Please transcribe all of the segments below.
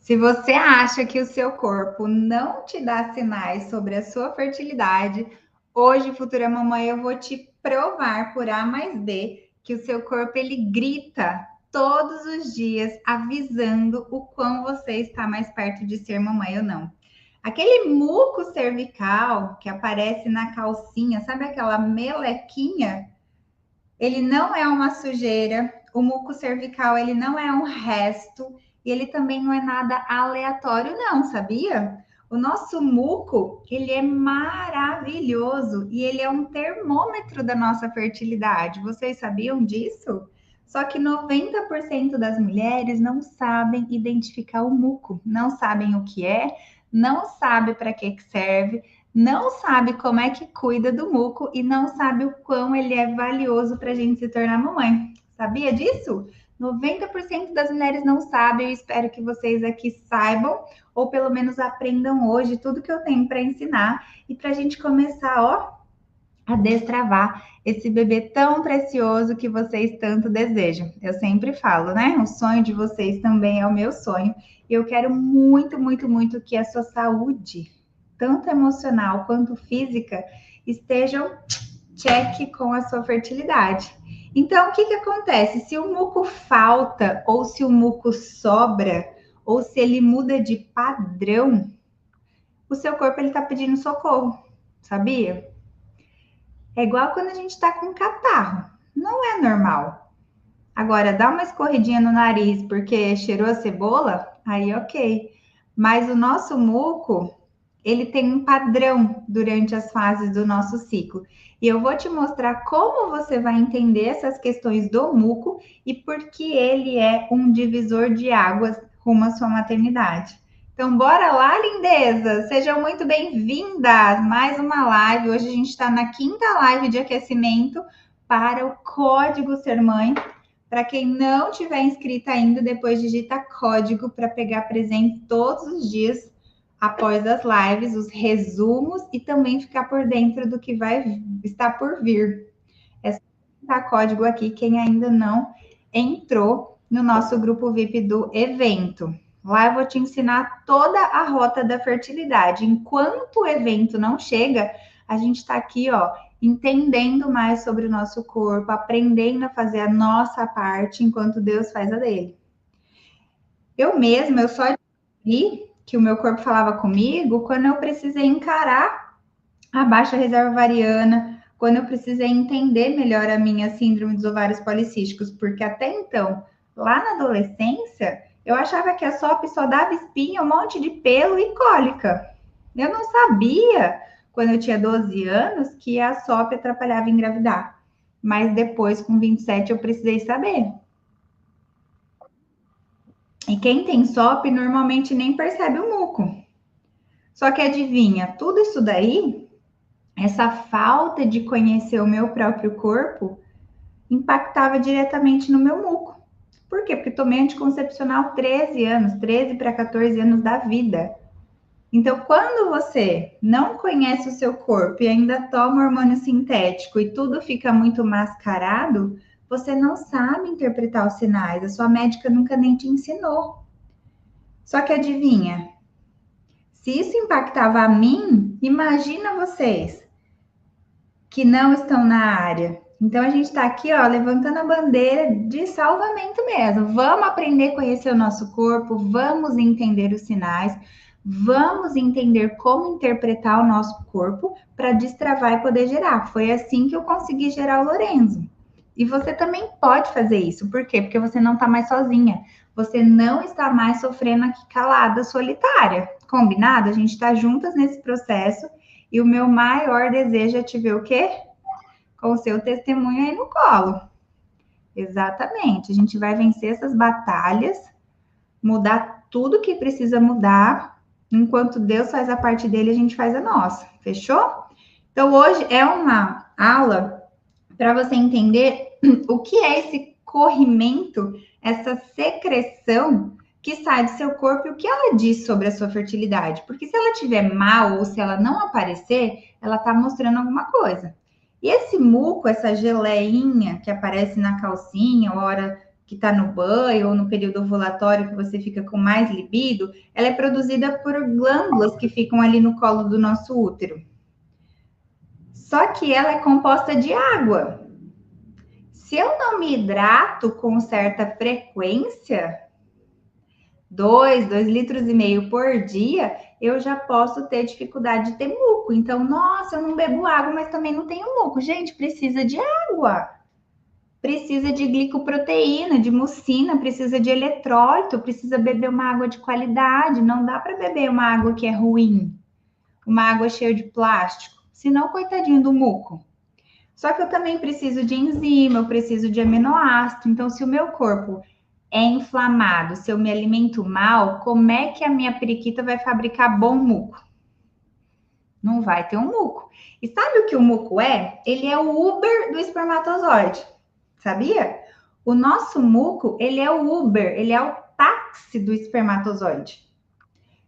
Se você acha que o seu corpo não te dá sinais sobre a sua fertilidade, hoje, futura mamãe, eu vou te provar por A mais B que o seu corpo ele grita todos os dias avisando o quão você está mais perto de ser mamãe ou não. Aquele muco cervical que aparece na calcinha, sabe aquela melequinha? Ele não é uma sujeira, o muco cervical ele não é um resto e ele também não é nada aleatório não, sabia? O nosso muco, ele é maravilhoso e ele é um termômetro da nossa fertilidade. Vocês sabiam disso? Só que 90% das mulheres não sabem identificar o muco, não sabem o que é, não sabe para que serve, não sabe como é que cuida do muco e não sabe o quão ele é valioso para a gente se tornar mamãe. Sabia disso? 90% das mulheres não sabem. Eu espero que vocês aqui saibam, ou pelo menos aprendam hoje tudo que eu tenho para ensinar e para a gente começar, ó, a destravar esse bebê tão precioso que vocês tanto desejam. Eu sempre falo, né? O sonho de vocês também é o meu sonho. E eu quero muito, muito, muito que a sua saúde, tanto emocional quanto física, estejam check com a sua fertilidade. Então, o que acontece? Se o muco falta, ou se o muco sobra, ou se ele muda de padrão, o seu corpo ele está pedindo socorro, sabia? É igual quando a gente está com catarro. Não é normal. Agora, dá uma escorridinha no nariz porque cheirou a cebola, aí ok. Mas o nosso muco, ele tem um padrão durante as fases do nosso ciclo. E eu vou te mostrar como você vai entender essas questões do muco e por que ele é um divisor de águas rumo à sua maternidade. Então, bora lá, lindezas! Sejam muito bem-vindas! Mais uma live. Hoje a gente está na quinta live de aquecimento para o Código Ser Mãe. Para quem não tiver inscrito ainda, depois digita código para pegar presente todos os dias após as lives, os resumos e também ficar por dentro do que vai estar por vir. É só digitar código aqui quem ainda não entrou no nosso grupo VIP do evento. Lá eu vou te ensinar toda a rota da fertilidade. Enquanto o evento não chega, a gente está aqui, ó, entendendo mais sobre o nosso corpo, aprendendo a fazer a nossa parte enquanto Deus faz a dele. Eu mesma, eu só descobri que o meu corpo falava comigo quando eu precisei encarar a baixa reserva ovariana, quando eu precisei entender melhor a minha síndrome dos ovários policísticos, porque até então, lá na adolescência, eu achava que a SOP só dava espinha, um monte de pelo e cólica. Eu não sabia, quando eu tinha 12 anos, que a SOP atrapalhava em engravidar. Mas depois, com 27, eu precisei saber. E quem tem SOP normalmente nem percebe o muco. Só que adivinha, tudo isso daí, essa falta de conhecer o meu próprio corpo, impactava diretamente no meu muco. Por quê? Porque tomei anticoncepcional 13 anos, 13 para 14 anos da vida. Então, quando você não conhece o seu corpo e ainda toma hormônio sintético e tudo fica muito mascarado, você não sabe interpretar os sinais. A sua médica nunca nem te ensinou. Só que adivinha, se isso impactava a mim, imagina vocês que não estão na área. Então a gente está aqui, ó, levantando a bandeira de salvamento mesmo. Vamos aprender a conhecer o nosso corpo, vamos entender os sinais, vamos entender como interpretar o nosso corpo para destravar e poder gerar. Foi assim que eu consegui gerar o Lorenzo. E você também pode fazer isso. Por quê? Porque você não está mais sozinha. Você não está mais sofrendo aqui calada, solitária. Combinado? A gente está juntas nesse processo. E o meu maior desejo é te ver o quê? Com o seu testemunho aí no colo. Exatamente. A gente vai vencer essas batalhas, mudar tudo que precisa mudar. Enquanto Deus faz a parte dele, a gente faz a nossa. Fechou? Então, hoje é uma aula para você entender o que é esse corrimento, essa secreção que sai do seu corpo e o que ela diz sobre a sua fertilidade. Porque se ela estiver mal ou se ela não aparecer, ela está mostrando alguma coisa. E esse muco, essa geleinha que aparece na calcinha, ora que está no banho ou no período ovulatório que você fica com mais libido, ela é produzida por glândulas que ficam ali no colo do nosso útero. Só que ela é composta de água. Se eu não me hidrato com certa frequência, 2,5 litros por dia, eu já posso ter dificuldade de ter muco. Então, nossa, eu não bebo água, mas também não tenho muco. Gente, precisa de água. Precisa de glicoproteína, de mucina, precisa de eletrólito, precisa beber uma água de qualidade. Não dá para beber uma água que é ruim, uma água cheia de plástico. Senão, coitadinho do muco. Só que eu também preciso de enzima, eu preciso de aminoácido. Então, se o meu corpo é inflamado, se eu me alimento mal, como é que a minha periquita vai fabricar bom muco? Não vai ter um muco. E sabe o que o muco é? Ele é o Uber do espermatozoide. Sabia? O nosso muco, ele é o Uber, ele é o táxi do espermatozoide.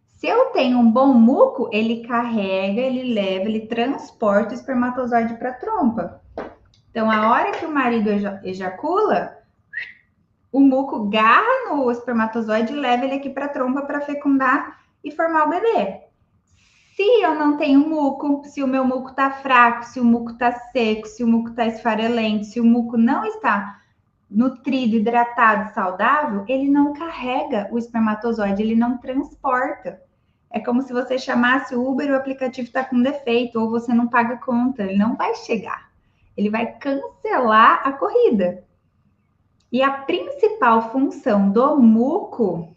Se eu tenho um bom muco, ele carrega, ele leva, ele transporta o espermatozoide para a trompa. Então, a hora que o marido ejacula, o muco garra no espermatozoide e leva ele aqui para a trompa para fecundar e formar o bebê. Se eu não tenho muco, se o meu muco está fraco, se o muco está seco, se o muco está esfarelento, se o muco não está nutrido, hidratado, saudável, ele não carrega o espermatozoide, ele não transporta. É como se você chamasse o Uber e o aplicativo está com defeito, ou você não paga conta, ele não vai chegar. Ele vai cancelar a corrida. E a principal função do muco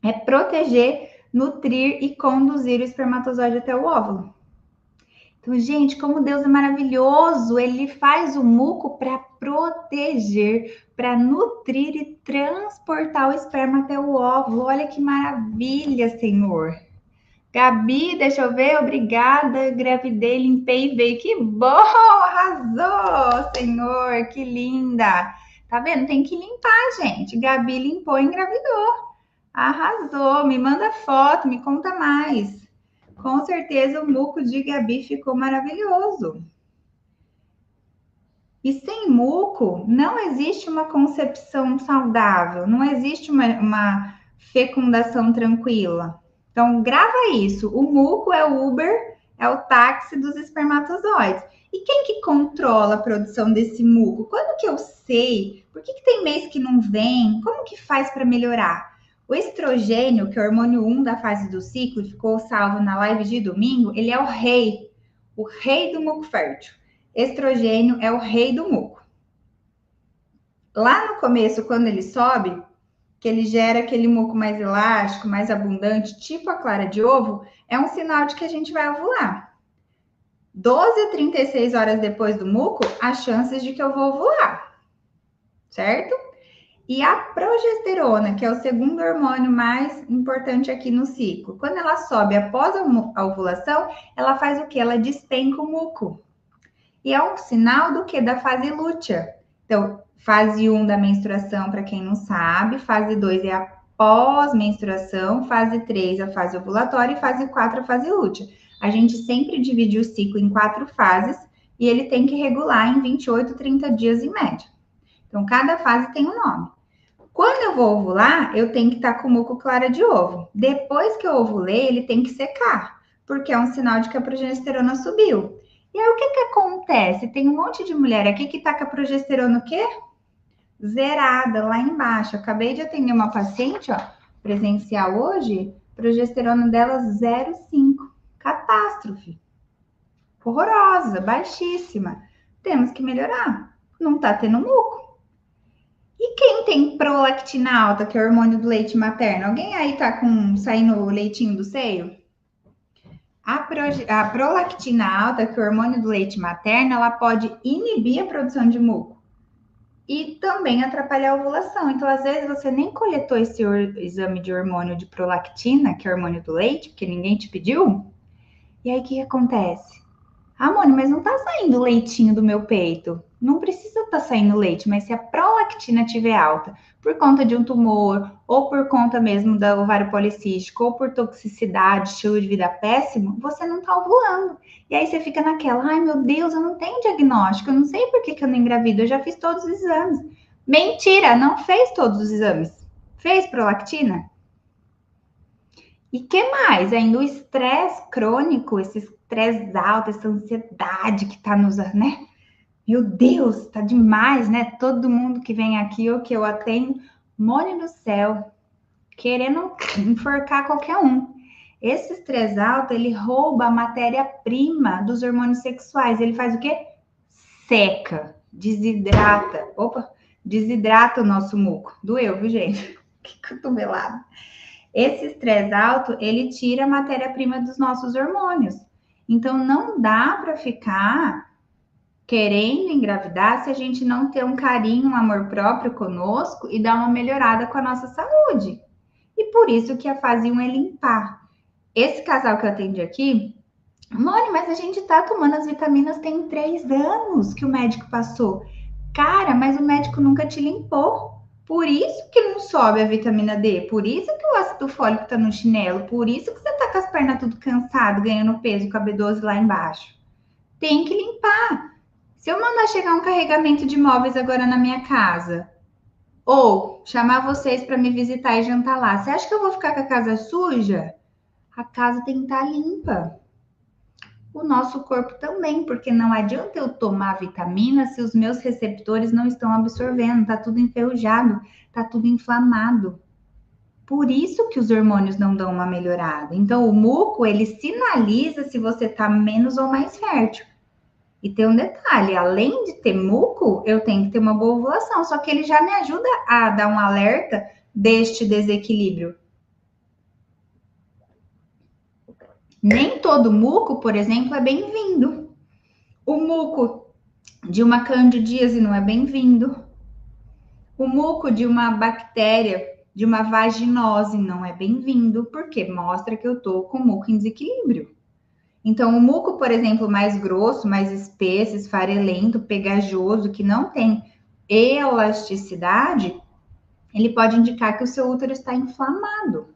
é proteger, nutrir e conduzir o espermatozoide até o óvulo. Então, gente, como Deus é maravilhoso, ele faz o muco para proteger, para nutrir e transportar o esperma até o óvulo. Olha que maravilha, Senhor. Gabi, deixa eu ver, obrigada, gravidei, limpei e veio. Que bom, arrasou, Senhor, que linda. Tá vendo? Tem que limpar, gente. Gabi limpou e engravidou. Arrasou, me manda foto, me conta mais. Com certeza o muco de Gabi ficou maravilhoso. E sem muco, não existe uma concepção saudável, não existe uma fecundação tranquila. Então, grava isso. O muco é o Uber, é o táxi dos espermatozoides. E quem que controla a produção desse muco? Quando que eu sei? Por que tem mês que não vem? Como que faz para melhorar? O estrogênio, que é o hormônio 1 da fase do ciclo, ficou salvo na live de domingo, ele é o rei do muco fértil. Estrogênio é o rei do muco. Lá no começo, quando ele sobe, que ele gera aquele muco mais elástico, mais abundante, tipo a clara de ovo, é um sinal de que a gente vai ovular. 12 a 36 horas depois do muco, as chances de que eu vou ovular, certo? E a progesterona, que é o segundo hormônio mais importante aqui no ciclo, quando ela sobe após a ovulação, ela faz o quê? Ela despenca o muco. E é um sinal do quê? Da fase lútea. Então, fase 1 da menstruação, para quem não sabe, fase 2 é a pós-menstruação, fase 3 a fase ovulatória e fase 4 a fase lútea. A gente sempre divide o ciclo em 4 fases e ele tem que regular em 28, 30 dias em média. Então, cada fase tem um nome. Quando eu vou ovular, eu tenho que estar com o muco clara de ovo. Depois que eu ovulei, ele tem que secar, porque é um sinal de que a progesterona subiu. E aí, o que acontece? Tem um monte de mulher aqui que tá com a progesterona o quê? Zerada, lá embaixo. Acabei de atender uma paciente, ó, presencial hoje, progesterona dela 0,5. Catástrofe. Horrorosa, baixíssima. Temos que melhorar. Não tá tendo muco. E quem tem prolactina alta, que é o hormônio do leite materno? Alguém aí tá saindo o leitinho do seio? A prolactina alta, que é o hormônio do leite materno, ela pode inibir a produção de muco e também atrapalhar a ovulação. Então, às vezes, você nem coletou esse exame de hormônio de prolactina, que é o hormônio do leite, porque ninguém te pediu. E aí, o que acontece? Ah, Mônica, mas não tá saindo leitinho do meu peito. Não precisa estar saindo leite, mas se a prolactina estiver alta por conta de um tumor, ou por conta mesmo da ovário policístico, ou por toxicidade, estilo de vida péssimo, você não tá ovulando. E aí você fica naquela, ai meu Deus, eu não tenho diagnóstico, eu não sei por que eu não engravido, eu já fiz todos os exames. Mentira, não fez todos os exames. Fez prolactina? E que mais? Ainda o estresse crônico, esse estresse alto, essa ansiedade que tá nos, né? Meu Deus, tá demais, né? Todo mundo que vem aqui ou que eu atendo, mole do céu, querendo enforcar qualquer um. Esse estresse alto, ele rouba a matéria-prima dos hormônios sexuais. Ele faz o quê? Seca, desidrata. Opa, desidrata o nosso muco. Doeu, viu, gente? Que cotovelada. Esse estresse alto, ele tira a matéria-prima dos nossos hormônios. Então, não dá para ficar querendo engravidar se a gente não ter um carinho, um amor próprio conosco e dar uma melhorada com a nossa saúde. E por isso que a fase 1 é limpar. Esse casal que eu atendi aqui, Mone, mas a gente tá tomando as vitaminas tem 3 anos que o médico passou. Cara, mas o médico nunca te limpou. Por isso que não sobe a vitamina D, por isso que o ácido fólico tá no chinelo, por isso que você tá com as pernas tudo cansado, ganhando peso com a B12 lá embaixo. Tem que limpar. Se eu mandar chegar um carregamento de móveis agora na minha casa, ou chamar vocês para me visitar e jantar lá, você acha que eu vou ficar com a casa suja? A casa tem que estar limpa. O nosso corpo também, porque não adianta eu tomar vitamina se os meus receptores não estão absorvendo, tá tudo enferrujado, tá tudo inflamado. Por isso que os hormônios não dão uma melhorada. Então, o muco, ele sinaliza se você tá menos ou mais fértil. E tem um detalhe, além de ter muco, eu tenho que ter uma boa ovulação, só que ele já me ajuda a dar um alerta deste desequilíbrio. Nem todo muco, por exemplo, é bem-vindo. O muco de uma candidíase não é bem-vindo. O muco de uma bactéria, de uma vaginose não é bem-vindo, porque mostra que eu tô com muco em desequilíbrio. Então, o muco, por exemplo, mais grosso, mais espesso, esfarelento, pegajoso, que não tem elasticidade, ele pode indicar que o seu útero está inflamado.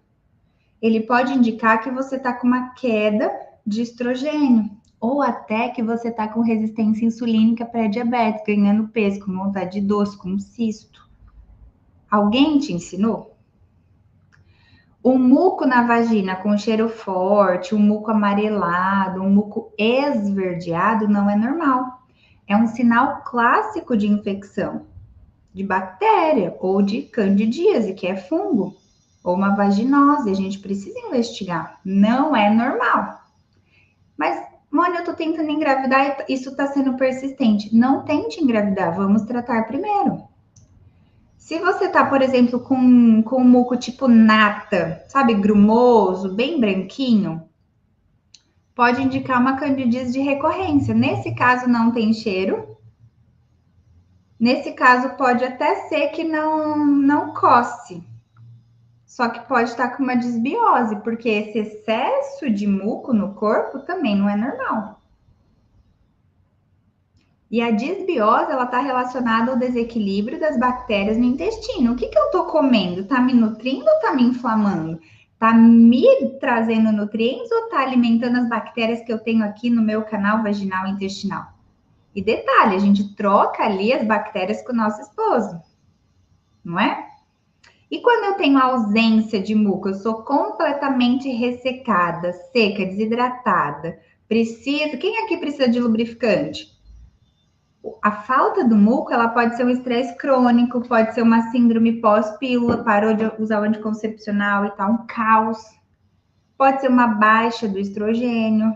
Ele pode indicar que você está com uma queda de estrogênio, ou até que você está com resistência insulínica pré-diabetes, ganhando peso, com vontade de doce, com cisto. Alguém te ensinou? Um muco na vagina com cheiro forte, um muco amarelado, um muco esverdeado não é normal. É um sinal clássico de infecção, de bactéria ou de candidíase, que é fungo, ou uma vaginose. A gente precisa investigar. Não é normal. Mas, Mônica, eu tô tentando engravidar e isso tá sendo persistente. Não tente engravidar, vamos tratar primeiro. Se você tá, por exemplo, com um muco tipo nata, sabe, grumoso, bem branquinho, pode indicar uma candidíase de recorrência. Nesse caso, não tem cheiro. Nesse caso, pode até ser que não coce. Só que pode estar com uma desbiose, porque esse excesso de muco no corpo também não é normal. E a desbiose, ela está relacionada ao desequilíbrio das bactérias no intestino. O que eu estou comendo? Está me nutrindo ou está me inflamando? Está me trazendo nutrientes ou está alimentando as bactérias que eu tenho aqui no meu canal vaginal e intestinal? E detalhe, a gente troca ali as bactérias com o nosso esposo, não é? E quando eu tenho ausência de muco, eu sou completamente ressecada, seca, desidratada, preciso. Quem aqui precisa de lubrificante? A falta do muco, ela pode ser um estresse crônico, pode ser uma síndrome pós-pílula, parou de usar o anticoncepcional e tá um caos. Pode ser uma baixa do estrogênio,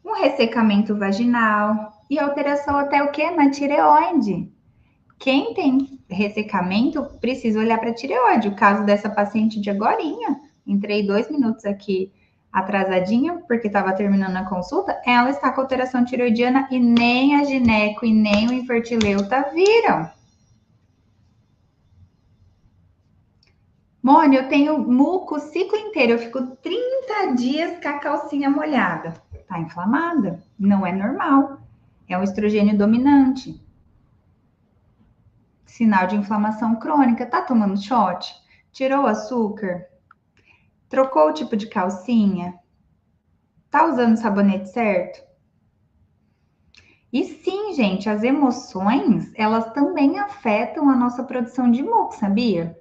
um ressecamento vaginal e alteração até o que? Na tireoide. Quem tem ressecamento precisa olhar para a tireoide. O caso dessa paciente de agorinha, entrei 2 minutos aqui atrasadinha, porque estava terminando a consulta, ela está com alteração tireoidiana e nem a gineco e nem o infertileuta viram. Mônica, eu tenho muco o ciclo inteiro, eu fico 30 dias com a calcinha molhada. Tá inflamada? Não é normal. É um estrogênio dominante. Sinal de inflamação crônica. Tá tomando shot? Tirou o açúcar? Trocou o tipo de calcinha? Tá usando o sabonete certo? E sim, gente, as emoções, elas também afetam a nossa produção de muco, sabia?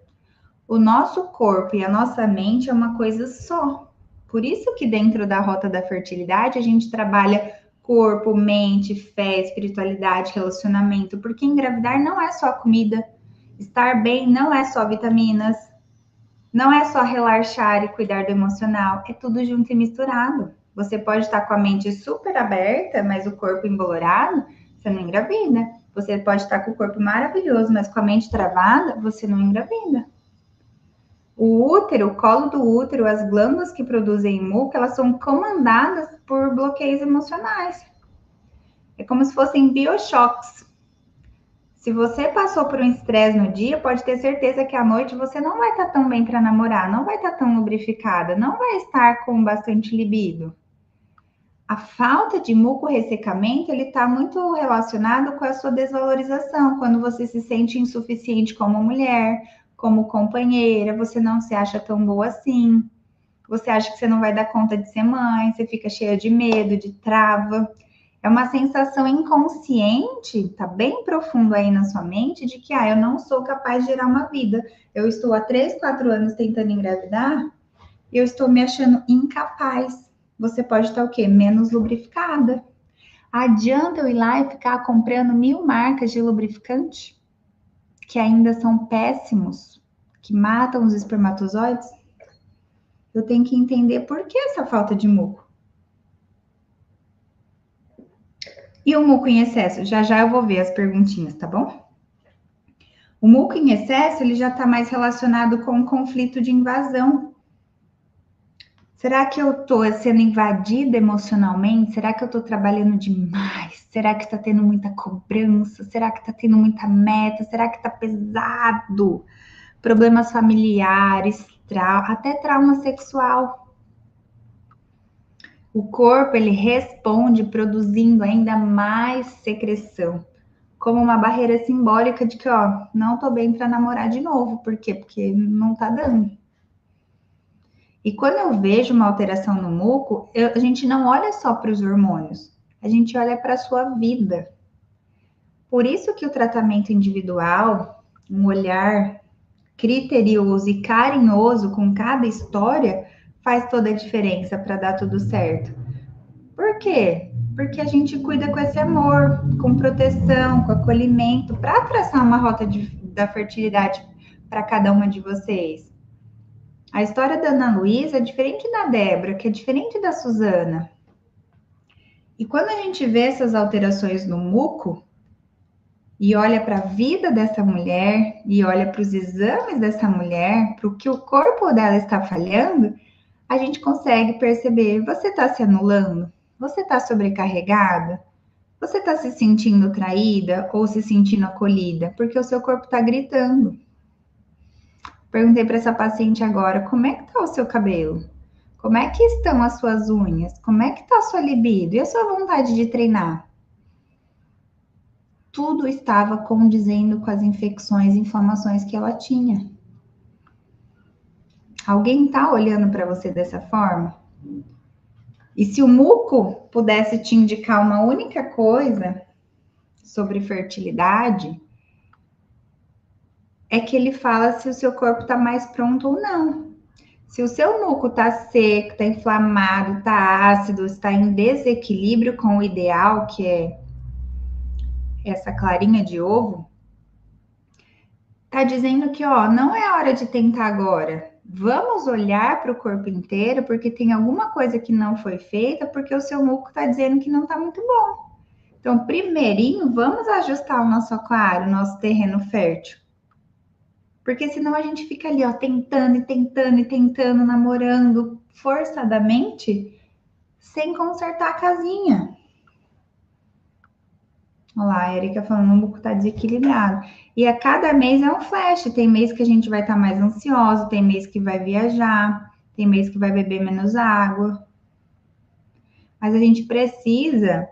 O nosso corpo e a nossa mente é uma coisa só. Por isso que dentro da rota da fertilidade a gente trabalha corpo, mente, fé, espiritualidade, relacionamento, porque engravidar não é só comida, estar bem não é só vitaminas, não é só relaxar e cuidar do emocional, é tudo junto e misturado. Você pode estar com a mente super aberta, mas o corpo embolorado, você não engravida. Você pode estar com o corpo maravilhoso, mas com a mente travada, você não engravida. O útero, o colo do útero, as glândulas que produzem muco, elas são comandadas por bloqueios emocionais. É como se fossem biochoques. Se você passou por um estresse no dia, pode ter certeza que à noite você não vai estar tão bem para namorar, não vai estar tão lubrificada, não vai estar com bastante libido. A falta de muco ressecamento, ele está muito relacionado com a sua desvalorização, quando você se sente insuficiente como mulher, como companheira, você não se acha tão boa assim, você acha que você não vai dar conta de ser mãe, você fica cheia de medo, de trava. É uma sensação inconsciente, tá bem profundo aí na sua mente, de que eu não sou capaz de gerar uma vida. Eu estou há 3, 4 anos tentando engravidar e eu estou me achando incapaz. Você pode estar o quê? Menos lubrificada. Adianta eu ir lá e ficar comprando 1000 marcas de lubrificante que ainda são péssimos, que matam os espermatozoides? Eu tenho que entender por que essa falta de muco. E o muco em excesso? Já já eu vou ver as perguntinhas, tá bom? O muco em excesso, ele já está mais relacionado com o conflito de invasão. Será que eu estou sendo invadida emocionalmente? Será que eu estou trabalhando demais? Será que está tendo muita cobrança? Será que está tendo muita meta? Será que está pesado? Problemas familiares, até trauma sexual. O corpo, ele responde produzindo ainda mais secreção, como uma barreira simbólica de que, não tô bem para namorar de novo. Por quê? Porque não tá dando. E quando eu vejo uma alteração no muco, a gente não olha só para os hormônios, a gente olha para a sua vida. Por isso que o tratamento individual, um olhar criterioso e carinhoso com cada história, faz toda a diferença para dar tudo certo. Por quê? Porque a gente cuida com esse amor, com proteção, com acolhimento, para traçar uma rota da fertilidade para cada uma de vocês. A história da Ana Luísa é diferente da Débora, que é diferente da Suzana. E quando a gente vê essas alterações no muco, e olha para a vida dessa mulher, e olha para os exames dessa mulher, para o que o corpo dela está falhando, a gente consegue perceber: você está se anulando? Você está sobrecarregada? Você está se sentindo traída ou se sentindo acolhida? Porque o seu corpo está gritando. Perguntei para essa paciente agora: como é que está o seu cabelo? Como é que estão as suas unhas? Como é que está a sua libido? E a sua vontade de treinar? Tudo estava condizendo com as infecções e inflamações que ela tinha. Alguém está olhando para você dessa forma? E se o muco pudesse te indicar uma única coisa sobre fertilidade, é que ele fala se o seu corpo está mais pronto ou não. Se o seu muco está seco, está inflamado, está ácido, está em desequilíbrio com o ideal, que é essa clarinha de ovo, está dizendo que, não é hora de tentar agora. Vamos olhar para o corpo inteiro, porque tem alguma coisa que não foi feita, porque o seu muco está dizendo que não está muito bom. Então, primeirinho, vamos ajustar o nosso aquário, o nosso terreno fértil. Porque senão a gente fica ali, tentando e tentando e tentando, namorando forçadamente, sem consertar a casinha. Olha lá, a Erika falando, o muco tá desequilibrado. E a cada mês é um flash. Tem mês que a gente vai estar mais ansioso, tem mês que vai viajar, tem mês que vai beber menos água. Mas a gente precisa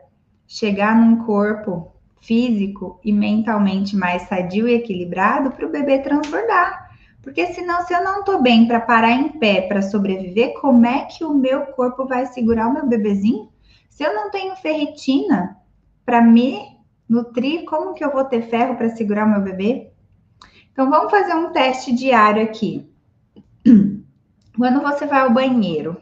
chegar num corpo físico e mentalmente mais sadio e equilibrado para o bebê transbordar. Porque senão, se eu não tô bem para parar em pé, para sobreviver, como é que o meu corpo vai segurar o meu bebezinho? Se eu não tenho ferritina, para me nutrir, como que eu vou ter ferro para segurar o meu bebê? Então, vamos fazer um teste diário aqui. Quando você vai ao banheiro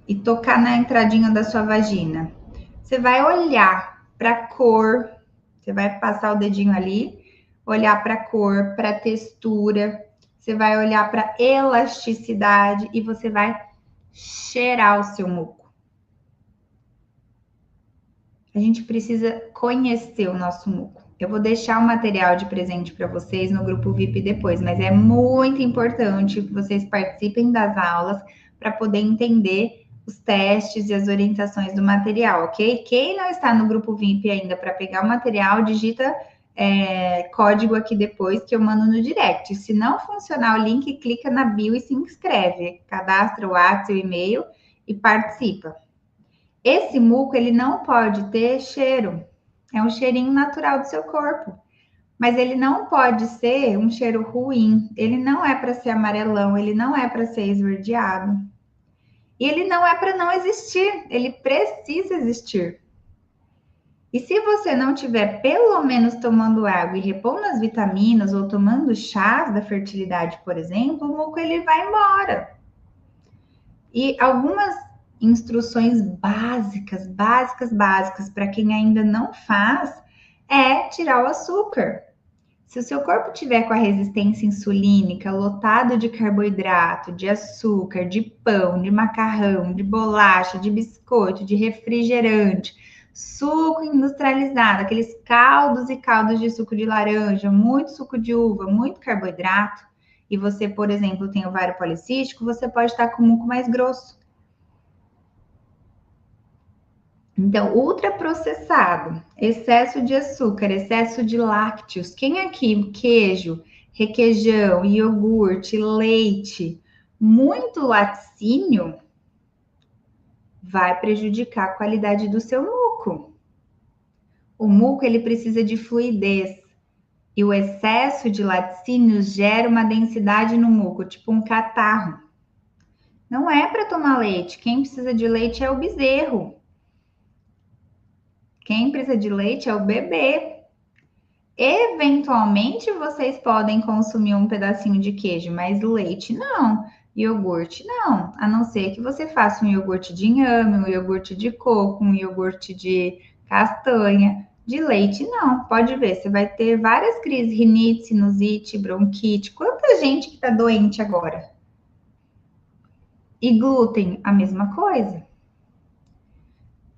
e tocar na entradinha da sua vagina, você vai olhar para a cor, você vai passar o dedinho ali, olhar para a cor, para a textura, você vai olhar para elasticidade e você vai cheirar o seu muco. A gente precisa conhecer o nosso muco. Eu vou deixar o material de presente para vocês no grupo VIP depois, mas é muito importante que vocês participem das aulas para poder entender os testes e as orientações do material, ok? Quem não está no grupo VIP ainda para pegar o material, digita código aqui depois que eu mando no direct. Se não funcionar o link, clica na bio e se inscreve. Cadastra o WhatsApp, o e-mail e participa. Esse muco, ele não pode ter cheiro. É um cheirinho natural do seu corpo. Mas ele não pode ser um cheiro ruim. Ele não é para ser amarelão, ele não é para ser esverdeado. E ele não é para não existir, ele precisa existir. E se você não tiver pelo menos tomando água e repondo as vitaminas ou tomando chás da fertilidade, por exemplo, o muco ele vai embora. E algumas instruções básicas para quem ainda não faz é tirar o açúcar. Se o seu corpo tiver com a resistência insulínica, lotado de carboidrato, de açúcar, de pão, de macarrão, de bolacha, de biscoito, de refrigerante, suco industrializado, aqueles caldos e caldos de suco de laranja, muito suco de uva, muito carboidrato, e você, por exemplo, tem ovário policístico, você pode estar com o muco mais grosso. Então, ultraprocessado, excesso de açúcar, excesso de lácteos. Quem aqui, queijo, requeijão, iogurte, leite, muito laticínio, vai prejudicar a qualidade do seu muco. O muco, ele precisa de fluidez. E o excesso de laticínios gera uma densidade no muco, tipo um catarro. Não é para tomar leite. Quem precisa de leite é o bezerro. Quem precisa de leite é o bebê. Eventualmente, vocês podem consumir um pedacinho de queijo, mas leite não. Iogurte não. A não ser que você faça um iogurte de inhame, um iogurte de coco, um iogurte de castanha. De leite não. Pode ver, você vai ter várias crises, rinite, sinusite, bronquite. Quanta gente que tá doente agora? E glúten, a mesma coisa.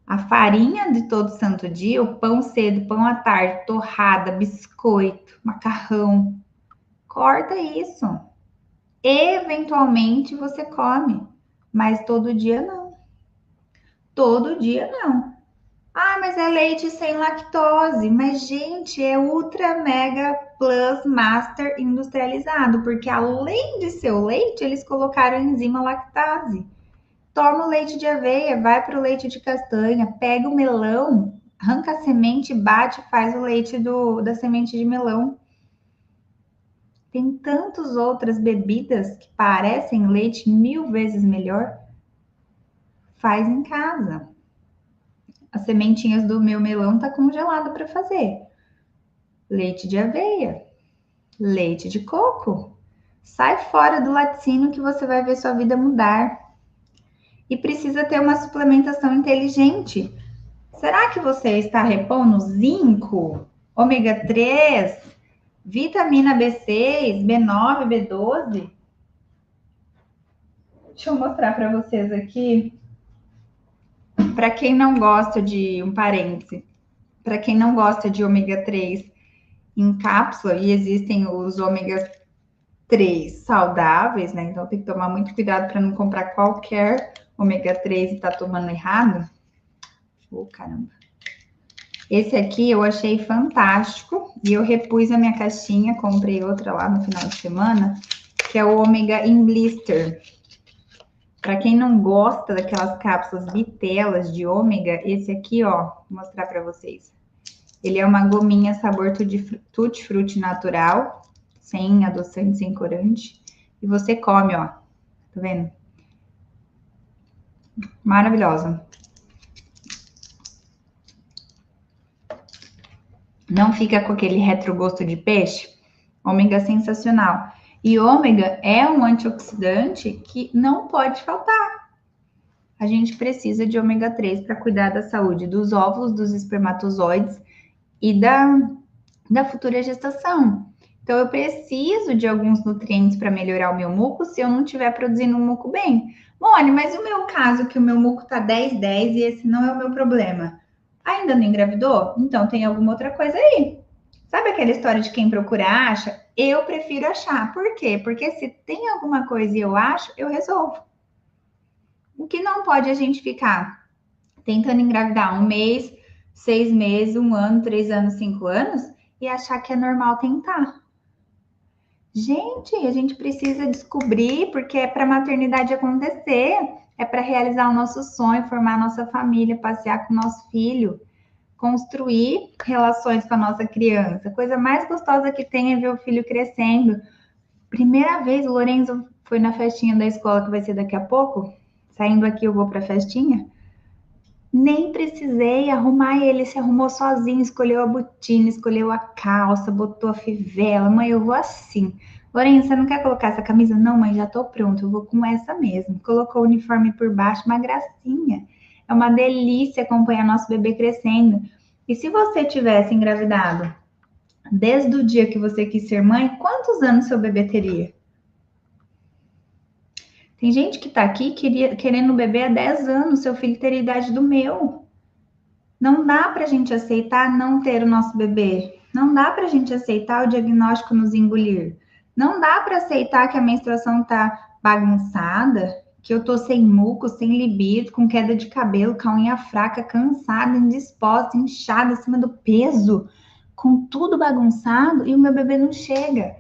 A farinha de todo santo dia, o pão cedo, pão à tarde, torrada, biscoito, macarrão. Corta isso. Eventualmente você come, mas todo dia não. Todo dia não. Ah, mas é leite sem lactose. Mas, gente, é ultra mega plus master industrializado, porque além de ser o leite, eles colocaram a enzima lactase. Toma o leite de aveia, vai para o leite de castanha, pega o melão, arranca a semente, bate, faz o leite da semente de melão. Tem tantas outras bebidas que parecem leite 1000 vezes melhor. Faz em casa. As sementinhas do meu melão tá congelada para fazer. Leite de aveia, leite de coco. Sai fora do laticínio que você vai ver sua vida mudar. E precisa ter uma suplementação inteligente. Será que você está repondo zinco, ômega 3, vitamina B6, B9, B12? Deixa eu mostrar para vocês aqui. Para quem não gosta de um parêntese, para quem não gosta de ômega 3 em cápsula, e existem os ômega 3 saudáveis, né? Então tem que tomar muito cuidado para não comprar qualquer ômega 3 e tá tomando errado. Oh, caramba. Esse aqui eu achei fantástico e eu repus a minha caixinha, comprei outra lá no final de semana, que é o ômega in blister. Para quem não gosta daquelas cápsulas bitelas de ômega, esse aqui, ó, vou mostrar para vocês. Ele é uma gominha sabor tutti-frutti natural, sem adoçante, sem corante. E você come, ó. Tá vendo? Maravilhosa. não fica com aquele retrogosto de peixe. Ômega é sensacional. E ômega é um antioxidante que não pode faltar. A gente precisa de ômega 3 para cuidar da saúde dos óvulos, dos espermatozoides e da futura gestação. Então, eu preciso de alguns nutrientes para melhorar o meu muco se eu não estiver produzindo um muco bem. Mônica, mas o meu caso, que o meu muco tá 10-10 e esse não é o meu problema. Ainda não engravidou? Então tem alguma outra coisa aí. Sabe aquela história de quem procura acha? Eu prefiro achar. Por quê? Porque se tem alguma coisa e eu acho, eu resolvo. O que não pode a gente ficar tentando engravidar 1 mês, 6 meses, 1 ano, 3 anos, 5 anos e achar que é normal tentar. Gente, a gente precisa descobrir porque é para a maternidade acontecer, é para realizar o nosso sonho, formar a nossa família, passear com o nosso filho, construir relações com a nossa criança. A coisa mais gostosa que tem é ver o filho crescendo. Primeira vez, o Lorenzo foi na festinha da escola que vai ser daqui a pouco. Saindo aqui, eu vou para a festinha. Nem precisei arrumar ele, se arrumou sozinho, escolheu a botina, escolheu a calça, botou a fivela. Mãe, eu vou assim. Lourenço, você não quer colocar essa camisa? Não, mãe, já tô pronto, eu vou com essa mesmo. Colocou o uniforme por baixo, uma gracinha. É uma delícia acompanhar nosso bebê crescendo. E se você tivesse engravidado desde o dia que você quis ser mãe, quantos anos seu bebê teria? Tem gente que tá aqui querendo bebê há 10 anos, seu filho teria a idade do meu. Não dá para a gente aceitar não ter o nosso bebê. Não dá para a gente aceitar o diagnóstico nos engolir. Não dá para aceitar que a menstruação tá bagunçada, que eu tô sem muco, sem libido, com queda de cabelo, com a unha fraca, cansada, indisposta, inchada, acima do peso, com tudo bagunçado e o meu bebê não chega.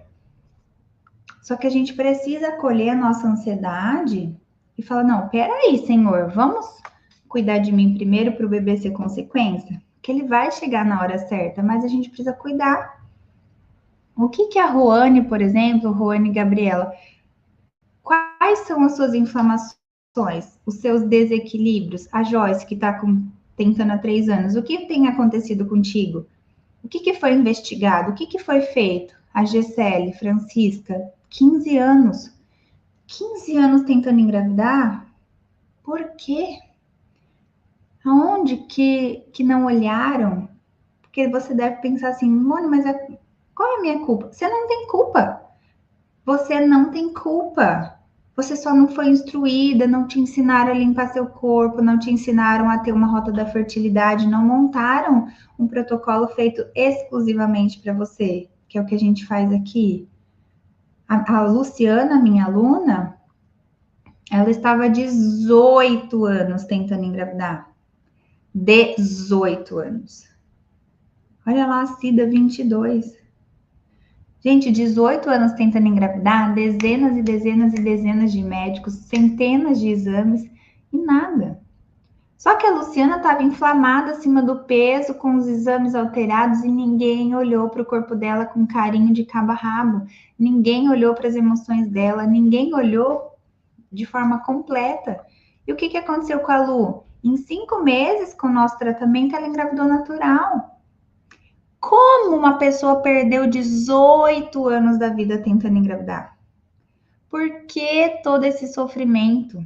Só que a gente precisa acolher a nossa ansiedade e falar: não, peraí, Senhor, vamos cuidar de mim primeiro para o bebê ser consequência? Que ele vai chegar na hora certa, mas a gente precisa cuidar. O que que a Roane, por exemplo, Roane e Gabriela, quais são as suas inflamações, os seus desequilíbrios? A Joyce, que está tentando há 3 anos, o que tem acontecido contigo? O que que foi investigado? O que que foi feito? A Gisele, Francisca, 15 anos. 15 anos tentando engravidar? Por quê? Aonde que não olharam? Porque você deve pensar assim, Mônica, mas qual é a minha culpa? Você não tem culpa. Você não tem culpa. Você só não foi instruída, não te ensinaram a limpar seu corpo, não te ensinaram a ter uma rota da fertilidade, não montaram um protocolo feito exclusivamente para você, que é o que a gente faz aqui. A Luciana, minha aluna, ela estava há 18 anos tentando engravidar. 18 anos. Olha lá, a Cida, 22. Gente, 18 anos tentando engravidar, dezenas e dezenas e dezenas de médicos, centenas de exames e nada. Só que a Luciana estava inflamada acima do peso, com os exames alterados e ninguém olhou para o corpo dela com carinho de cabo a rabo. Ninguém olhou para as emoções dela, ninguém olhou de forma completa. E o que aconteceu com a Lu? Em 5 meses, com o nosso tratamento, ela engravidou natural. Como uma pessoa perdeu 18 anos da vida tentando engravidar? Por que todo esse sofrimento?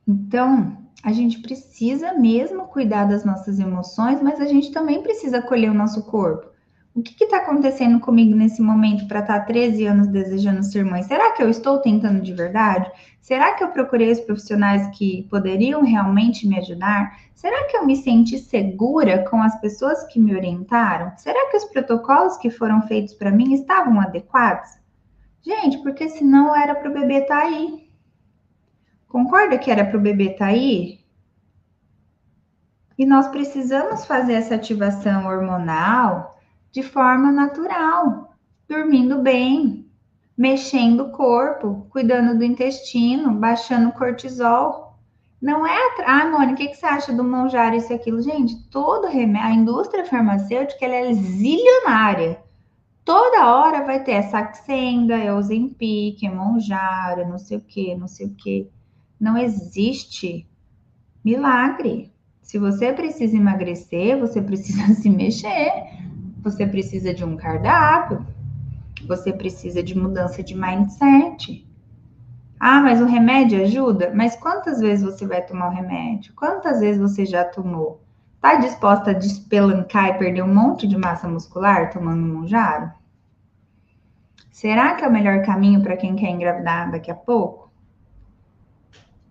Então, a gente precisa mesmo cuidar das nossas emoções, mas a gente também precisa acolher o nosso corpo. O que está acontecendo comigo nesse momento para estar 13 anos desejando ser mãe? Será que eu estou tentando de verdade? Será que eu procurei os profissionais que poderiam realmente me ajudar? Será que eu me senti segura com as pessoas que me orientaram? Será que os protocolos que foram feitos para mim estavam adequados? Gente, porque senão era para o bebê estar aí. Concorda que era para o bebê estar aí? E nós precisamos fazer essa ativação hormonal de forma natural, dormindo bem, mexendo o corpo, cuidando do intestino, baixando o cortisol. Não é. Mônica, o que você acha do Monjaro isso e aquilo? Gente, todo remédio, a indústria farmacêutica ela é zilionária. Toda hora vai ter Saxenda, Ozempic, Monjaro, não sei o que, não sei o que. Não existe milagre. Se você precisa emagrecer, você precisa se mexer, você precisa de um cardápio, você precisa de mudança de mindset. Ah, mas o remédio ajuda? Mas quantas vezes você vai tomar o remédio? Quantas vezes você já tomou? Tá disposta a despelancar e perder um monte de massa muscular tomando um Monjaro? Será que é o melhor caminho para quem quer engravidar daqui a pouco?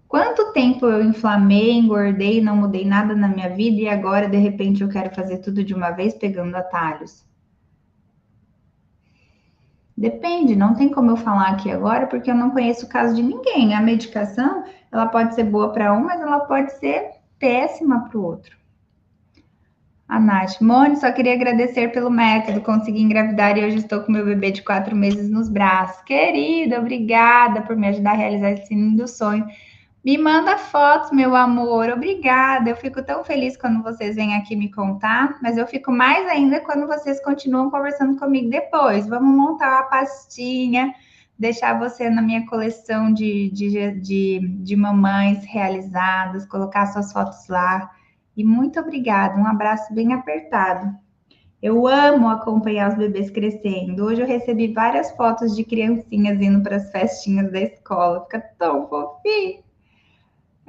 Quanto tempo eu inflamei, engordei, não mudei nada na minha vida e agora, de repente, eu quero fazer tudo de uma vez pegando atalhos? Depende, não tem como eu falar aqui agora porque eu não conheço o caso de ninguém. A medicação, ela pode ser boa para um, mas ela pode ser péssima para o outro. A Nath, Mone, só queria agradecer pelo método, consegui engravidar e hoje estou com meu bebê de 4 meses nos braços. Querida, obrigada por me ajudar a realizar esse lindo sonho. Me manda fotos, meu amor. Obrigada. Eu fico tão feliz quando vocês vêm aqui me contar, mas eu fico mais ainda quando vocês continuam conversando comigo depois. Vamos montar uma pastinha, deixar você na minha coleção de mamães realizadas, colocar suas fotos lá. E muito obrigada. Um abraço bem apertado. Eu amo acompanhar os bebês crescendo. Hoje eu recebi várias fotos de criancinhas indo para as festinhas da escola. Fica tão fofinho.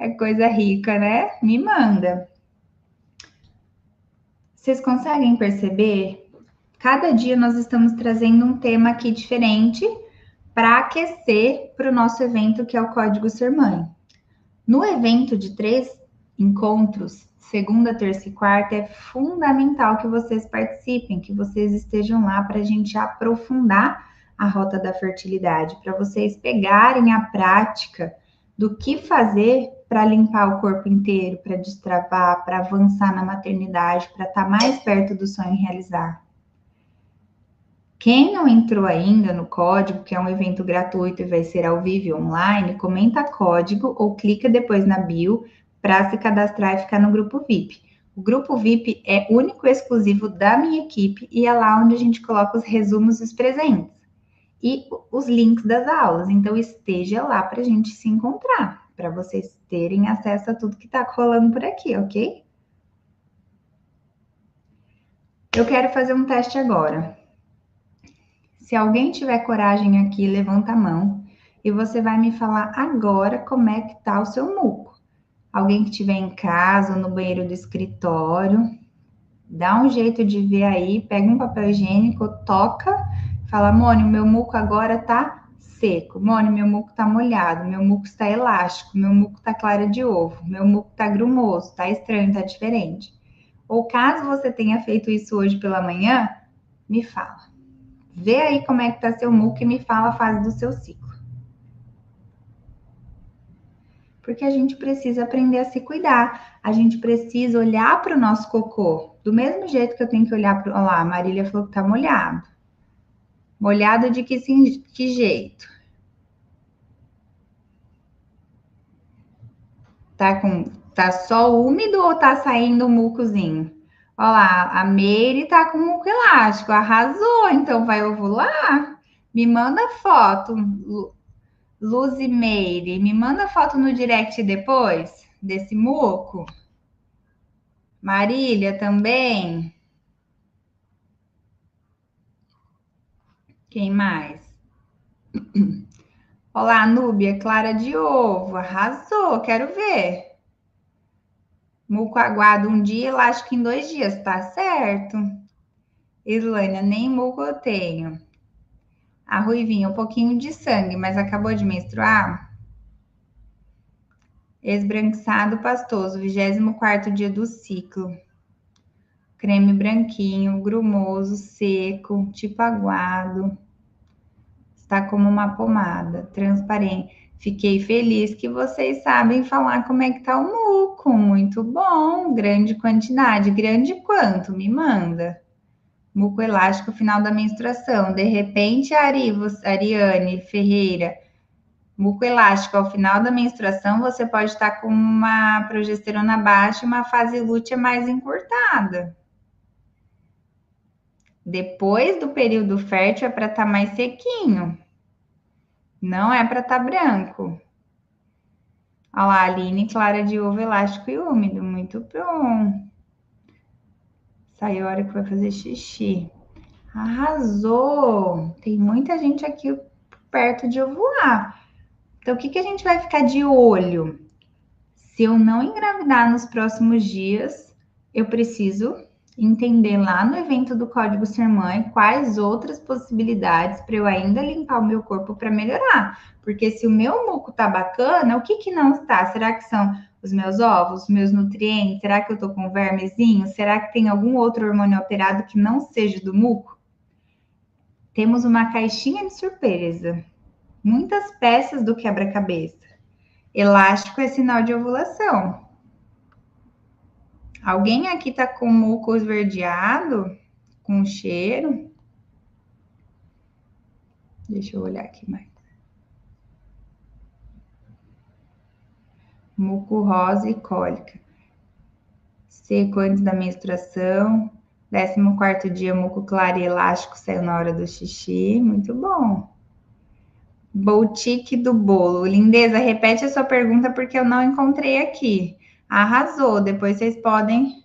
É coisa rica, né? Me manda. Vocês conseguem perceber? Cada dia nós estamos trazendo um tema aqui diferente para aquecer para o nosso evento, que é o Código Ser Mãe. No evento de 3 encontros, segunda, terça e quarta, é fundamental que vocês participem, que vocês estejam lá para a gente aprofundar a rota da fertilidade, para vocês pegarem a prática do que fazer para limpar o corpo inteiro, para destravar, para avançar na maternidade, para estar mais perto do sonho realizar. Quem não entrou ainda no código, que é um evento gratuito e vai ser ao vivo e online, comenta código ou clica depois na bio para se cadastrar e ficar no grupo VIP. O grupo VIP é único e exclusivo da minha equipe e é lá onde a gente coloca os resumos dos presentes e os links das aulas. Então esteja lá para a gente se encontrar, para vocês terem acesso a tudo que está rolando por aqui, ok? Eu quero fazer um teste agora. Se alguém tiver coragem aqui, levanta a mão e você vai me falar agora como é que tá o seu muco. Alguém que estiver em casa ou no banheiro do escritório, dá um jeito de ver aí, pega um papel higiênico, toca, fala, Mônica, meu muco agora tá seco. Mônica, meu muco tá molhado, meu muco está elástico, meu muco tá clara de ovo, meu muco tá grumoso, tá estranho, tá diferente. Ou caso você tenha feito isso hoje pela manhã, me fala. Vê aí como é que tá seu muco e me fala a fase do seu ciclo. Porque a gente precisa aprender a se cuidar. A gente precisa olhar para o nosso cocô. Do mesmo jeito que eu tenho que olhar para... Olha lá, a Marília falou que tá molhado. Molhado de que jeito? Tá só úmido ou tá saindo um mucozinho? Olha lá, a Meire tá com muco elástico. Arrasou, então vai ovular? Me manda foto. Luzimeire, me manda foto no direct depois desse muco. Marília também. Quem mais? Olá, Núbia, clara de ovo. Arrasou, quero ver. Muco aguado um dia, elástico em 2 dias, tá certo. Islânia, nem muco eu tenho. A Ruivinha, um pouquinho de sangue, mas acabou de menstruar? Esbranquiçado pastoso, 24º dia do ciclo. Creme branquinho, grumoso, seco, tipo aguado. Está como uma pomada, transparente. Fiquei feliz que vocês sabem falar como é que tá o muco. Muito bom, grande quantidade. Grande quanto? Me manda. Muco elástico final da menstruação. De repente, Ariane Ferreira, muco elástico ao final da menstruação, você pode estar com uma progesterona baixa e uma fase lútea mais encurtada. Depois do período fértil é para estar mais sequinho. Não é para estar branco. Olha lá, Aline, clara de ovo elástico e úmido. Muito bom. Saiu a hora que vai fazer xixi. Arrasou! Tem muita gente aqui perto de ovular. Então, o que a gente vai ficar de olho? Se eu não engravidar nos próximos dias, eu preciso entender lá no evento do Código Ser Mãe quais outras possibilidades para eu ainda limpar o meu corpo para melhorar. Porque se o meu muco tá bacana, o que não está? Será que são os meus ovos, os meus nutrientes? Será que eu tô com vermezinho? Será que tem algum outro hormônio alterado que não seja do muco? Temos uma caixinha de surpresa. Muitas peças do quebra-cabeça. Elástico é sinal de ovulação. Alguém aqui tá com muco esverdeado? Com cheiro? Deixa eu olhar aqui mais. Muco rosa e cólica. Seco antes da menstruação. 14º dia, muco claro e elástico saiu na hora do xixi. Muito bom. Boutique do bolo. Lindeza, repete a sua pergunta porque eu não encontrei aqui. Arrasou. Depois vocês podem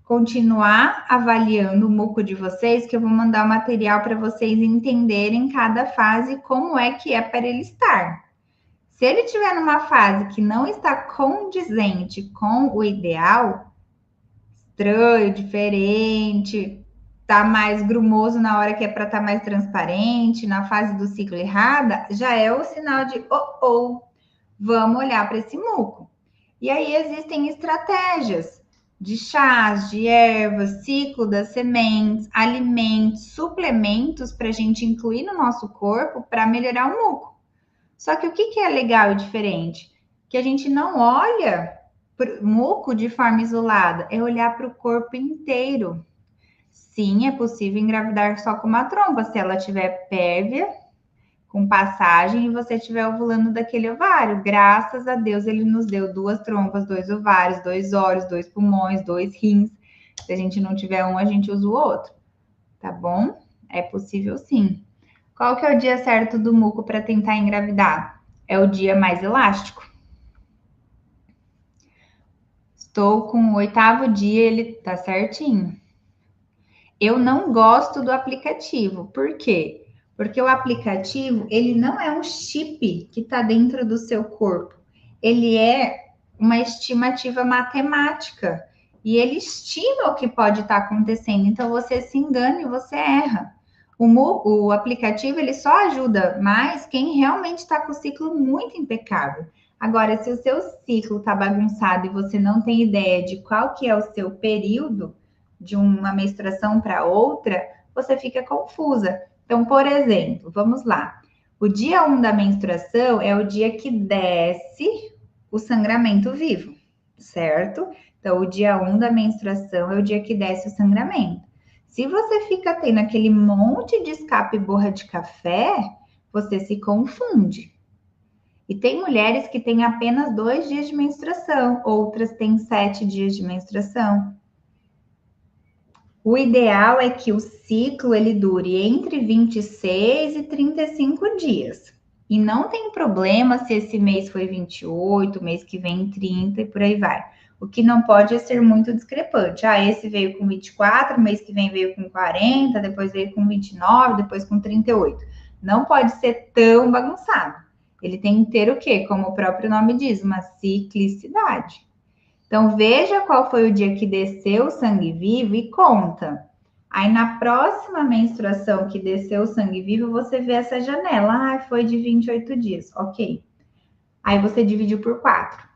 continuar avaliando o muco de vocês, que eu vou mandar o material para vocês entenderem cada fase como é que é para ele estar. Se ele estiver numa fase que não está condizente com o ideal, estranho, diferente, tá mais grumoso na hora que é para estar mais transparente, na fase do ciclo errada, já é o sinal de vamos olhar para esse muco. E aí existem estratégias de chás, de ervas, ciclo das sementes, alimentos, suplementos para a gente incluir no nosso corpo para melhorar o muco. Só que o que é legal e diferente? Que a gente não olha para o muco de forma isolada, é olhar para o corpo inteiro. Sim, é possível engravidar só com uma trompa, se ela tiver pérvia, com passagem, e você estiver ovulando daquele ovário. Graças a Deus, ele nos deu 2 trompas, 2 ovários, 2 olhos, 2 pulmões, 2 rins. Se a gente não tiver um, a gente usa o outro. Tá bom? É possível sim. Qual que é o dia certo do muco para tentar engravidar? É o dia mais elástico. Estou com o 8º dia, ele tá certinho. Eu não gosto do aplicativo. Por quê? Porque o aplicativo, ele não é um chip que está dentro do seu corpo. Ele é uma estimativa matemática. E ele estima o que pode estar acontecendo. Então, você se engana e você erra. O aplicativo, ele só ajuda mais quem realmente está com o ciclo muito impecável. Agora, se o seu ciclo está bagunçado e você não tem ideia de qual que é o seu período, de uma menstruação para outra, você fica confusa. Então, por exemplo, vamos lá. O dia 1 da menstruação é o dia que desce o sangramento vivo, certo? Então, o dia 1 da menstruação é o dia que desce o sangramento. Se você fica tendo aquele monte de escape e borra de café, você se confunde. E tem mulheres que têm apenas 2 dias de menstruação, outras têm 7 dias de menstruação. O ideal é que o ciclo ele dure entre 26 e 35 dias. E não tem problema se esse mês foi 28, mês que vem 30 e por aí vai. O que não pode é ser muito discrepante. Ah, esse veio com 24, mês que vem veio com 40, depois veio com 29, depois com 38. Não pode ser tão bagunçado. Ele tem que ter o quê? Como o próprio nome diz, uma ciclicidade. Então, veja qual foi o dia que desceu o sangue vivo e conta. Aí, na próxima menstruação que desceu o sangue vivo, você vê essa janela. Ah, foi de 28 dias. Ok. Aí, você dividiu por 4.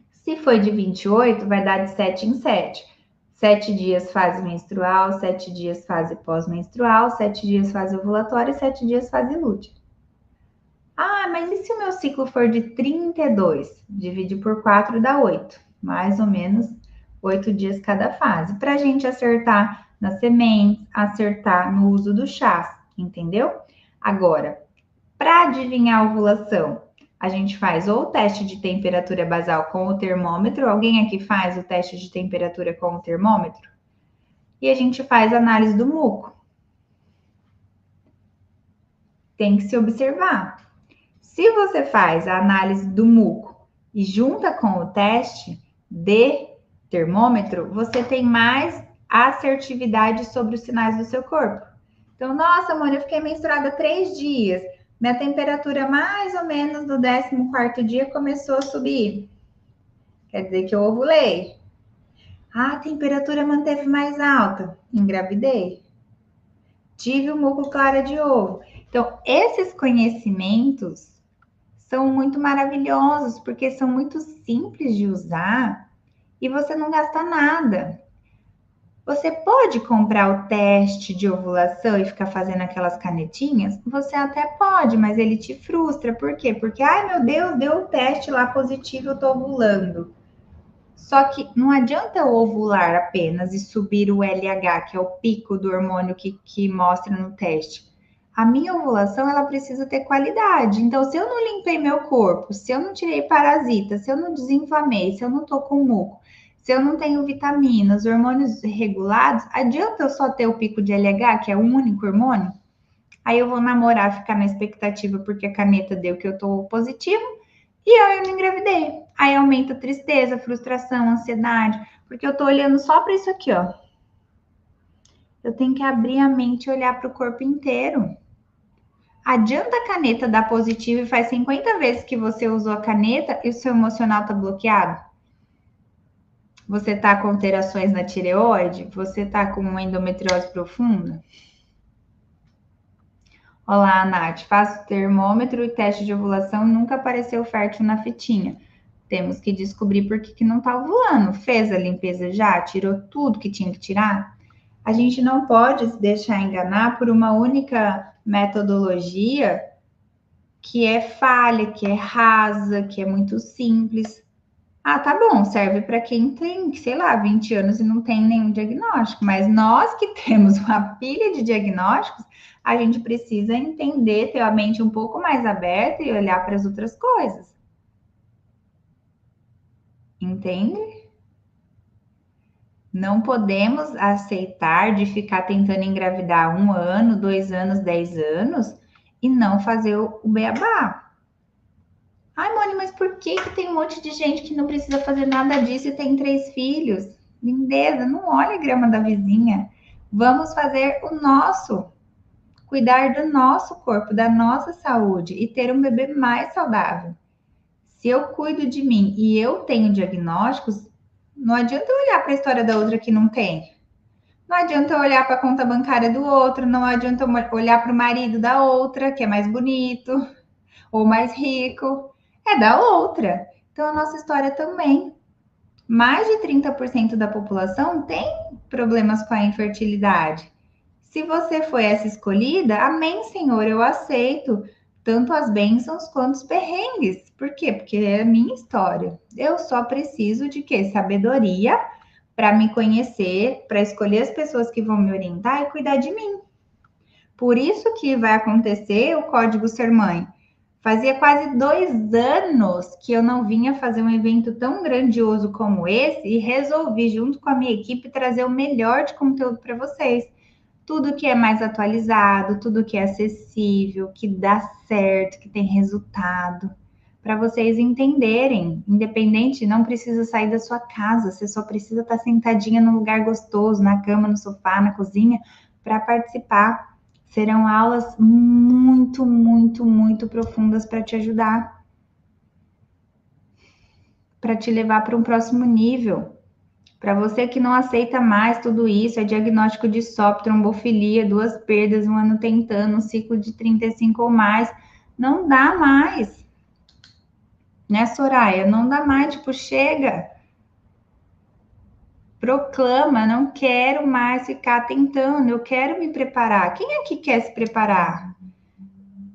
Se foi de 28, vai dar de 7 em 7. 7 dias fase menstrual, 7 dias fase pós-menstrual, 7 dias fase ovulatória e 7 dias fase lútea. Ah, mas e se o meu ciclo for de 32? Divide por 4 dá 8. Mais ou menos 8 dias cada fase. Para a gente acertar nas sementes, acertar no uso do chás, entendeu? Agora, para adivinhar a ovulação, a gente faz ou o teste de temperatura basal com o termômetro. Alguém aqui faz o teste de temperatura com o termômetro? E a gente faz análise do muco. Tem que se observar. Se você faz a análise do muco e junta com o teste de termômetro, você tem mais assertividade sobre os sinais do seu corpo. Então, nossa, Mônica, eu fiquei menstruada 3 dias. Minha temperatura mais ou menos no 14º dia começou a subir. Quer dizer que eu ovulei. Ah, a temperatura manteve mais alta. Engravidei. Tive o muco clara de ovo. Então, esses conhecimentos são muito maravilhosos, porque são muito simples de usar e você não gasta nada. Você pode comprar o teste de ovulação e ficar fazendo aquelas canetinhas? Você até pode, mas ele te frustra. Por quê? Porque, ai meu Deus, deu o teste lá positivo, eu tô ovulando. Só que não adianta eu ovular apenas e subir o LH, que é o pico do hormônio que mostra no teste. A minha ovulação, ela precisa ter qualidade. Então, se eu não limpei meu corpo, se eu não tirei parasita, se eu não desinflamei, se eu não tô com muco, se eu não tenho vitaminas, hormônios regulados, adianta eu só ter o pico de LH, que é o único hormônio? Aí eu vou namorar, ficar na expectativa porque a caneta deu que eu tô positivo, e aí eu não engravidei. Aí aumenta a tristeza, frustração, ansiedade, porque eu tô olhando só para isso aqui, ó. Eu tenho que abrir a mente e olhar para o corpo inteiro. Adianta a caneta dar positivo e faz 50 vezes que você usou a caneta e o seu emocional tá bloqueado? Você tá com alterações na tireoide? Você tá com uma endometriose profunda? Olá, Nath. Faço termômetro e teste de ovulação e nunca apareceu fértil na fitinha. Temos que descobrir por que não tá ovulando. Fez a limpeza já? Tirou tudo que tinha que tirar? A gente não pode se deixar enganar por uma única metodologia que é falha, que é rasa, que é muito simples. Ah, tá bom, serve para quem tem, sei lá, 20 anos e não tem nenhum diagnóstico, mas nós que temos uma pilha de diagnósticos, a gente precisa entender, ter a mente um pouco mais aberta e olhar para as outras coisas. Entende? Não podemos aceitar de ficar tentando engravidar 1 ano, 2 anos, 10 anos e não fazer o beabá. Ai, Mônica, mas por que tem um monte de gente que não precisa fazer nada disso e tem 3 filhos? Lindeza, não olha a grama da vizinha. Vamos fazer o nosso, cuidar do nosso corpo, da nossa saúde e ter um bebê mais saudável. Se eu cuido de mim e eu tenho diagnósticos, não adianta eu olhar para a história da outra que não tem. Não adianta eu olhar para a conta bancária do outro, não adianta eu olhar para o marido da outra, que é mais bonito ou mais rico. É da outra. Então, a nossa história também. Mais de 30% da população tem problemas com a infertilidade. Se você foi essa escolhida, amém, Senhor, eu aceito tanto as bênçãos quanto os perrengues. Por quê? Porque é a minha história. Eu só preciso de quê? Sabedoria para me conhecer, para escolher as pessoas que vão me orientar e cuidar de mim. Por isso que vai acontecer o Código Ser Mãe. Fazia quase 2 anos que eu não vinha fazer um evento tão grandioso como esse e resolvi, junto com a minha equipe, trazer o melhor de conteúdo para vocês. Tudo que é mais atualizado, tudo que é acessível, que dá certo, que tem resultado, para vocês entenderem. Independente, não precisa sair da sua casa, você só precisa estar sentadinha num lugar gostoso, na cama, no sofá, na cozinha, para participar. Serão aulas muito, muito, muito profundas para te ajudar, para te levar para um próximo nível. Para você que não aceita mais tudo isso, é diagnóstico de SOP, trombofilia, 2 perdas, 1 ano tentando, um ciclo de 35 ou mais, não dá mais. Né, Soraya? Não dá mais, tipo, chega. Proclama, não quero mais ficar tentando, eu quero me preparar. Quem é que quer se preparar?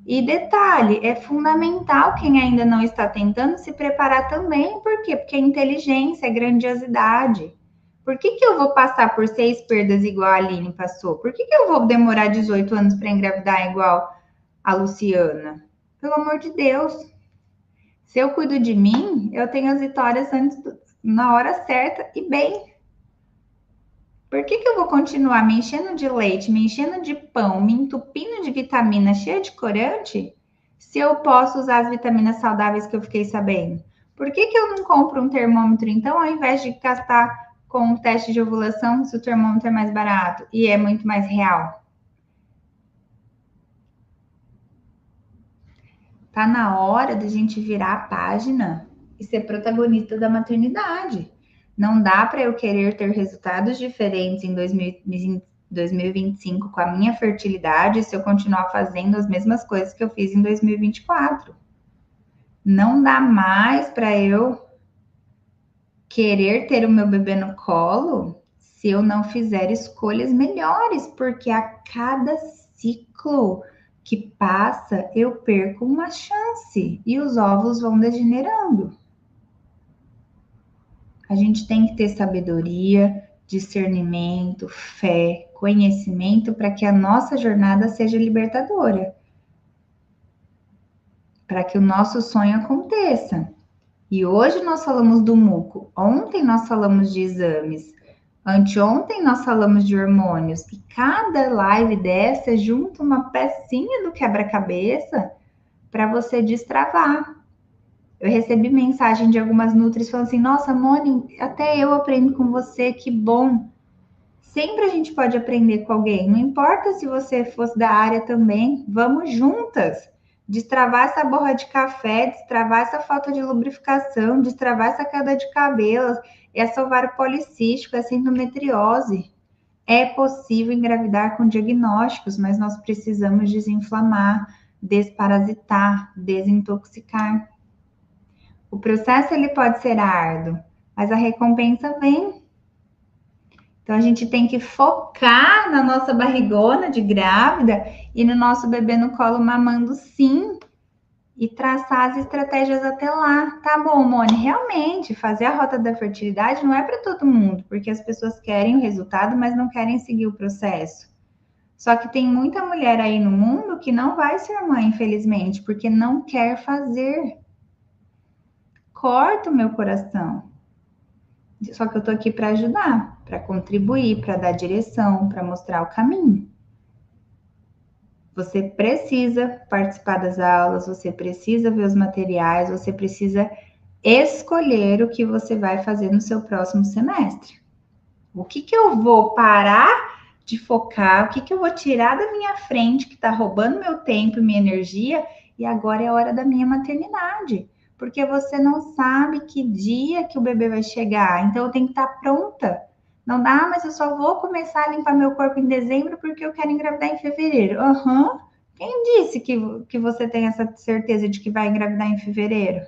E detalhe, é fundamental quem ainda não está tentando se preparar também. Por quê? Porque é inteligência, é grandiosidade. Por que eu vou passar por 6 perdas igual a Aline passou? Por que eu vou demorar 18 anos para engravidar igual a Luciana? Pelo amor de Deus. Se eu cuido de mim, eu tenho as vitórias antes na hora certa e bem. Por que eu vou continuar me enchendo de leite, me enchendo de pão, me entupindo de vitamina cheia de corante, Se eu posso usar as vitaminas saudáveis que eu fiquei sabendo? Por que eu não compro um termômetro, então, ao invés de gastar com um teste de ovulação, se o termômetro é mais barato e é muito mais real? Tá na hora da gente virar a página e ser protagonista da maternidade. Não dá para eu querer ter resultados diferentes em 2025 com a minha fertilidade se eu continuar fazendo as mesmas coisas que eu fiz em 2024. Não dá mais para eu querer ter o meu bebê no colo se eu não fizer escolhas melhores, porque a cada ciclo que passa, eu perco uma chance e os ovos vão degenerando. A gente tem que ter sabedoria, discernimento, fé, conhecimento para que a nossa jornada seja libertadora, para que o nosso sonho aconteça. E hoje nós falamos do muco, ontem nós falamos de exames, anteontem nós falamos de hormônios, e cada live dessa junta uma pecinha do quebra-cabeça para você destravar. Eu recebi mensagem de algumas nutris falando assim: nossa, Moni, até eu aprendo com você, que bom. Sempre a gente pode aprender com alguém, não importa se você fosse da área também, vamos juntas. Destravar essa borra de café, destravar essa falta de lubrificação, destravar essa queda de cabelos, essa ovário policístico, essa endometriose. É possível engravidar com diagnósticos, mas nós precisamos desinflamar, desparasitar, desintoxicar. O processo ele pode ser árduo, mas a recompensa vem. Então a gente tem que focar na nossa barrigona de grávida e no nosso bebê no colo mamando sim e traçar as estratégias até lá. Tá bom, Moni, realmente fazer a rota da fertilidade não é para todo mundo, porque as pessoas querem o resultado, mas não querem seguir o processo. Só que tem muita mulher aí no mundo que não vai ser mãe, infelizmente, porque não quer fazer. Corta o meu coração. Só que eu tô aqui para ajudar, para contribuir, para dar direção, para mostrar o caminho. Você precisa participar das aulas, você precisa ver os materiais, você precisa escolher o que você vai fazer no seu próximo semestre. O que eu vou parar de focar, o que eu vou tirar da minha frente, que está roubando meu tempo e minha energia, e agora é a hora da minha maternidade. Porque você não sabe que dia que o bebê vai chegar, então eu tenho que estar pronta. Não dá, mas eu só vou começar a limpar meu corpo em dezembro porque eu quero engravidar em fevereiro. Uhum. Quem disse que você tem essa certeza de que vai engravidar em fevereiro?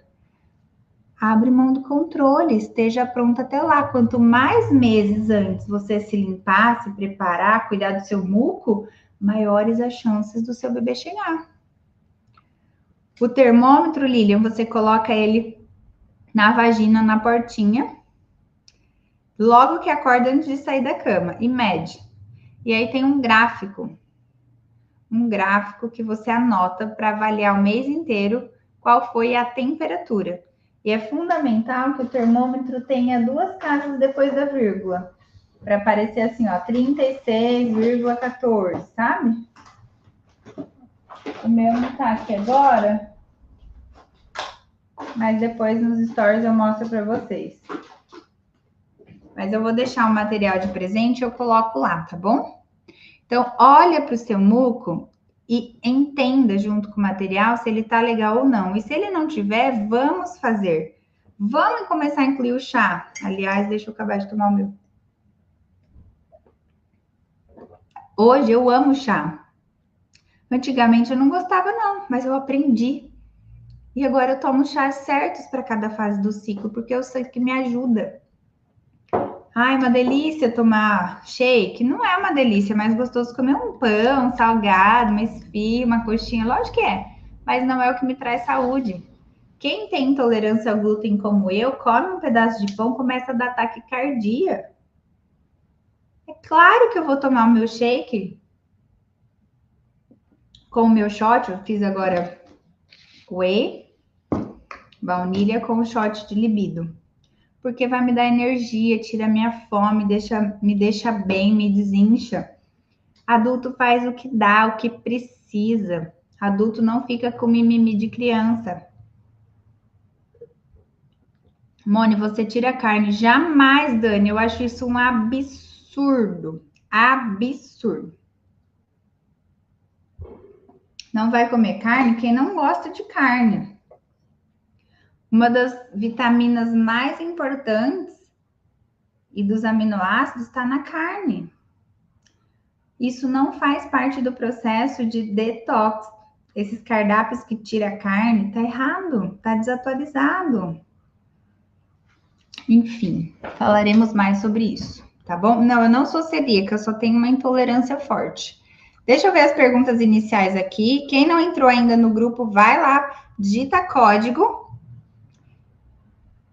Abre mão do controle, esteja pronta até lá. Quanto mais meses antes você se limpar, se preparar, cuidar do seu muco, maiores as chances do seu bebê chegar. O termômetro, Lilian, você coloca ele na vagina, na portinha, logo que acorda antes de sair da cama, e mede. E aí tem um gráfico que você anota para avaliar o mês inteiro qual foi a temperatura. E é fundamental que o termômetro tenha duas casas depois da vírgula, para aparecer assim, ó, 36,14, sabe? O meu não tá aqui agora, mas depois nos stories eu mostro para vocês. Mas eu vou deixar o material de presente, eu coloco lá, tá bom? Então, olha para o seu muco e entenda junto com o material se ele tá legal ou não. E se ele não tiver, vamos fazer. Vamos começar a incluir o chá. Aliás, deixa eu acabar de tomar o meu. Hoje eu amo chá. Antigamente eu não gostava não, mas eu aprendi. E agora eu tomo chás certos para cada fase do ciclo, porque eu sei que me ajuda. Ai, uma delícia tomar shake. Não é uma delícia, é mais gostoso comer um pão, um salgado, uma esfirra, uma coxinha. Lógico que é, mas não é o que me traz saúde. Quem tem intolerância ao glúten como eu, come um pedaço de pão, começa a dar taquicardia. É claro que eu vou tomar o meu shake com o meu shot. Eu fiz agora whey, baunilha com o shot de libido. Porque vai me dar energia, tira minha fome, me deixa bem, me desincha. Adulto faz o que dá, o que precisa. Adulto não fica com mimimi de criança. Mone, você tira a carne. Jamais, Dani. Eu acho isso um absurdo. Absurdo. Não vai comer carne quem não gosta de carne. Uma das vitaminas mais importantes e dos aminoácidos está na carne. Isso não faz parte do processo de detox. Esses cardápios que tira a carne, tá errado, tá desatualizado. Enfim, falaremos mais sobre isso, tá bom? Não, eu não sou celíaca, eu só tenho uma intolerância forte. Deixa eu ver as perguntas iniciais aqui. Quem não entrou ainda no grupo, vai lá, digita código.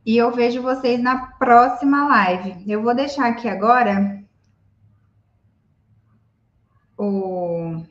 E eu vejo vocês na próxima live. Eu vou deixar aqui agora o